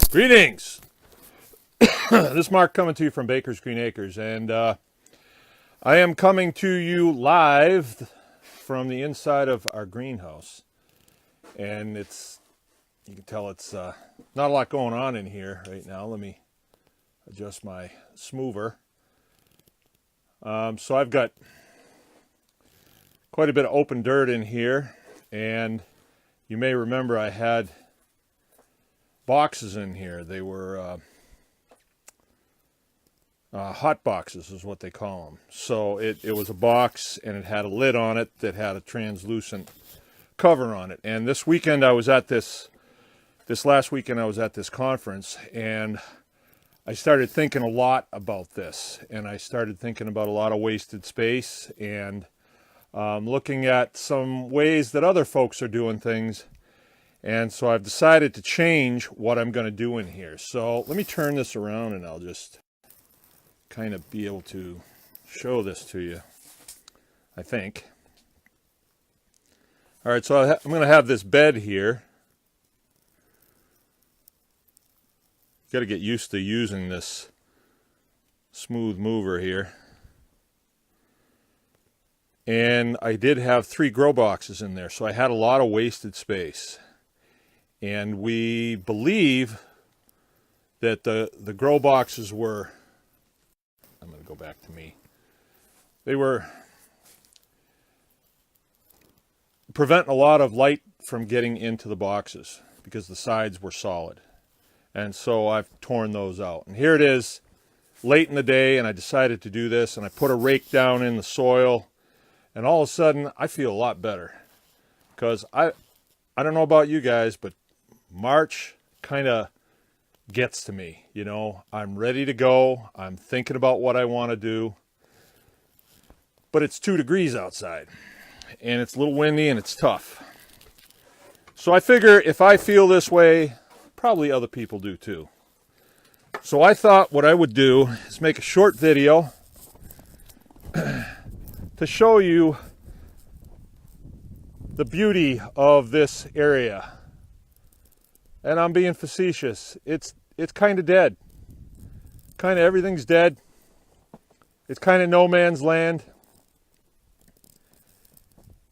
Greetings! This is Mark coming to you from Baker's Green Acres, and I am coming to you live from the inside of our greenhouse. And you can tell it's not a lot going on in here right now. Let me adjust my smoother. So I've got quite a bit of open dirt in here, and you may remember I had boxes in here. They were hot boxes is what they call them. So it was a box, and it had a lid on it that had a translucent cover on it. And this weekend I was at this last weekend I was at this conference, and I started thinking a lot about this, and I started thinking about a lot of wasted space, and looking at some ways that other folks are doing things. And so I've decided to change what I'm going to do in here. So let me turn this around and I'll just kind of be able to show this to you, I think. All right, so I'm going to have this bed here. Got to get used to using this smooth mover here. And I did have 3 grow boxes in there, so I had a lot of wasted space. And we believe that the grow boxes were, I'm going to go back to me, they were preventing a lot of light from getting into the boxes because the sides were solid. And so I've torn those out. And here it is late in the day, and I decided to do this, and I put a rake down in the soil, and all of a sudden I feel a lot better. Because I don't know about you guys, but March kind of gets to me, you know. I'm ready to go. I'm thinking about what I want to do. But it's 2 degrees outside, and it's a little windy, and it's tough. So I figure if I feel this way, probably other people do too. So I thought what I would do is make a short video to show you the beauty of this area. And I'm being facetious. It's kind of dead. Kind of everything's dead. It's kind of no man's land.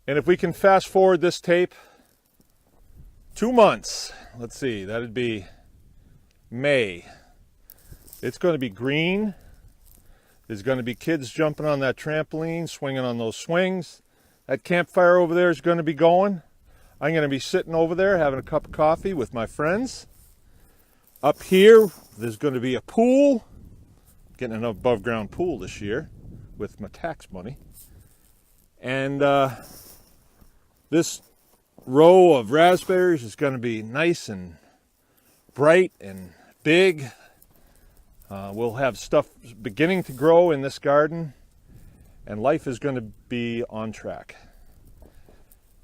And if we can fast forward this tape 2 months, let's see, that'd be May. It's going to be green. There's going to be kids jumping on that trampoline, swinging on those swings. That campfire over there is going to be going. I'm going to be sitting over there having a cup of coffee with my friends. Up here, there's going to be a pool. Getting an above ground pool this year with my tax money. And this row of raspberries is going to be nice and bright and big. We'll have stuff beginning to grow in this garden, and life is going to be on track.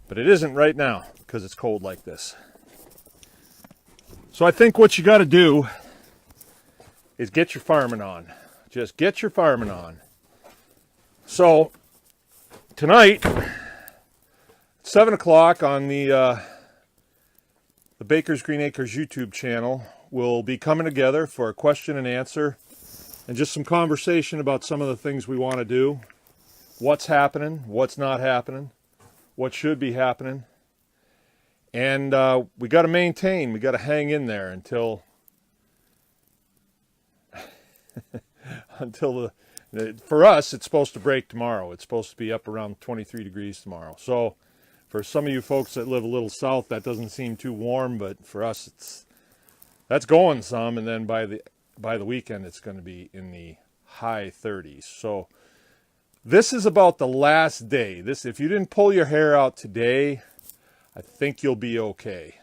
But it isn't right now because it's cold like this. So I think what you got to do is get your farming on. Just get your farming on. So tonight, 7 o'clock on the Baker's Green Acres YouTube channel, we'll be coming together for a question and answer and just some conversation about some of the things we want to do, what's happening, what's not happening, what should be happening. And we got to maintain, we got to hang in there until for us, it's supposed to break tomorrow. It's supposed to be up around 23 degrees tomorrow. So for some of you folks that live a little south, that doesn't seem too warm, but for us, that's going some. And then by the weekend, it's going to be in the high 30s. So this is about the last day. If you didn't pull your hair out today, I think you'll be okay.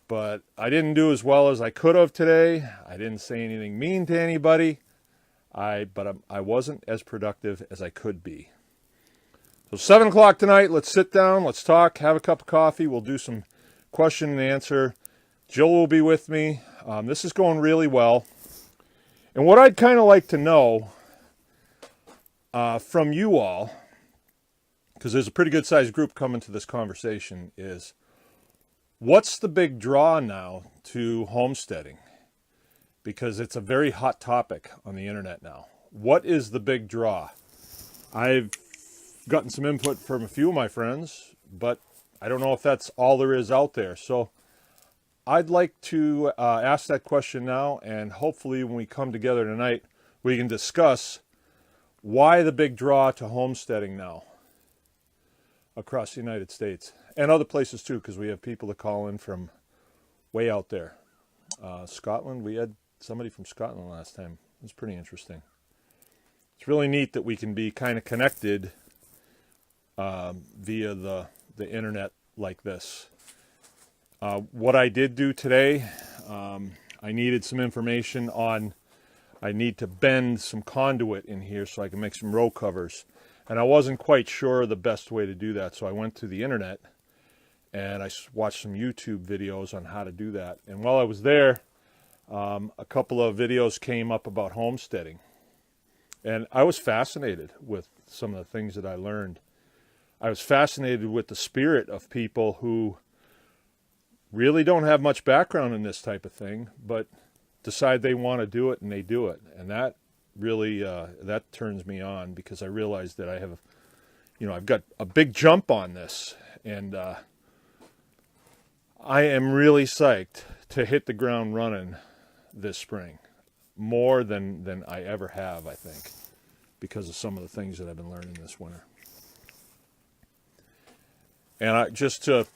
But I didn't do as well as I could have today. I didn't say anything mean to anybody. But I wasn't as productive as I could be. So 7 o'clock tonight, let's sit down, let's talk, have a cup of coffee. We'll do some question and answer. Jill will be with me. This is going really well. And what I'd kind of like to know from you all, because there's a pretty good sized group coming to this conversation, is what's the big draw now to homesteading? because it's a very hot topic on the internet now. What is the big draw? I've gotten some input from a few of my friends, but I don't know if that's all there is out there. So I'd like to ask that question now, and hopefully when we come together tonight, we can discuss why the big draw to homesteading now across the United States and other places too, because we have people that call in from way out there. Scotland, we had somebody from Scotland last time. It was pretty interesting. It's really neat that we can be kind of connected via the internet like this. What I did do today, I needed some information on, I need to bend some conduit in here so I can make some row covers. And I wasn't quite sure the best way to do that, so I went to the internet and I watched some YouTube videos on how to do that. And while I was there, a couple of videos came up about homesteading. And I was fascinated with some of the things that I learned. I was fascinated with the spirit of people who really don't have much background in this type of thing, but decide they want to do it, and they do it. And that really, that turns me on, because I realize that I have, I've got a big jump on this, and I am really psyched to hit the ground running this spring, more than I ever have, I think, because of some of the things that I've been learning this winter. And just to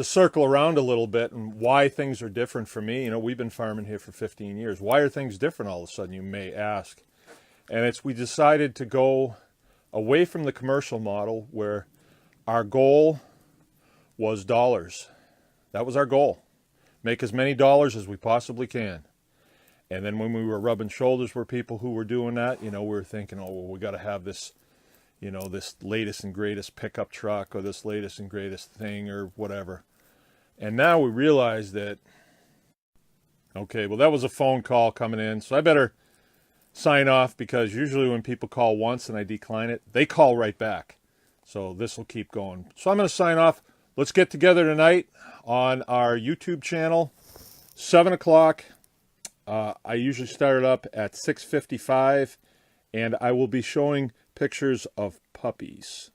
circle around a little bit and why things are different for me, we've been farming here for 15 years. Why are things different all of a sudden, you may ask? And we decided to go away from the commercial model, where our goal was dollars. That was our goal. Make as many dollars as we possibly can. And then when we were rubbing shoulders with people who were doing that, we were thinking, oh, well, we got to have this, this latest and greatest pickup truck, or this latest and greatest thing, or whatever. And now we realize that, okay, well, that was a phone call coming in, so I better sign off, because usually when people call once and I decline it, they call right back. So this will keep going. So I'm going to sign off. Let's get together tonight on our YouTube channel, 7 o'clock. I usually start it up at 6:55, and I will be showing pictures of puppies.